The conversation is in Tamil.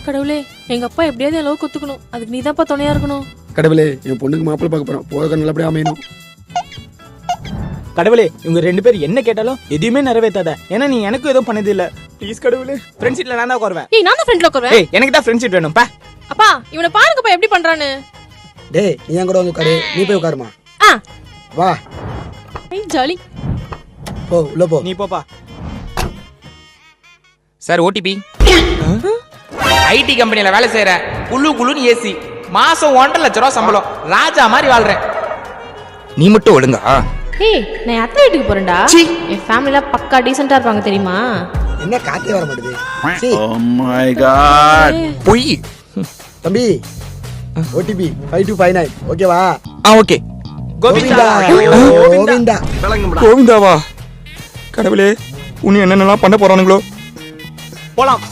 கடவுளே, எங்க அப்பா எப்படியாவது என் லவ் ஒத்துக்கணும். அதுக்கு நீ தான்ப்பா துணையா இருக்கணும். கடவுளே, என் பொண்ணுக்கு மாப்பிள்ளை பார்க்க போறோம், போக நல்லபடியா அமையணும். கடவுளே, இவங்க 2 பேர் என்ன கேட்டாலும் எதுவுமே நிறைவேற்றாத. ஏன்னா நீ எனக்கு எதுவும் பண்ணது இல்ல. ப்ளீஸ் கடவுளே. ஃப்ரெண்ட் சீட்ல நான் தான் உட்காருவேன். ஏய், நான் தான் ஃப்ரெண்ட்ல உட்காருவேன். ஏய், எனக்கு தான் ஃப்ரெண்ட் சீட் வேணும் பா. அப்பா, இவனை பாருங்கப்பா எப்படி பண்றானு. டேய், நீ என் கூட வந்து உட்காரு. நீ போய் உட்காருமா. வா. ஏய் ஜாலி. போ, உள்ள போ. நீ போப்பா. Sir OTP. ஐடி கம்பெனில வேலை செய்யற, குளுன்னு ஏசி, மாசம் 1.5 லட்சம் ரூபா சம்பளம், ராஜா மாதிரி வாழ்றேன். நீ மட்டும் ஒழுங்கா? ஏய், நான் அத்தை வீட்டுக்கு போறேன்டா. என் ஃபேமிலில பக்கா டீசென்ட்டா இருப்பாங்க தெரியுமா? என்ன காத்தே வர மாட்டேது. சீ. Oh my god. போய் தம்பி, ஓடிபி 5259. ஓகேவா? ஓகே. கோவிந்தா. கோவிந்தா. கோவிந்தாவா? கடவுளே, உன்னை என்னென்னலாம் பண்ண போறானுங்களோ. போலாம்.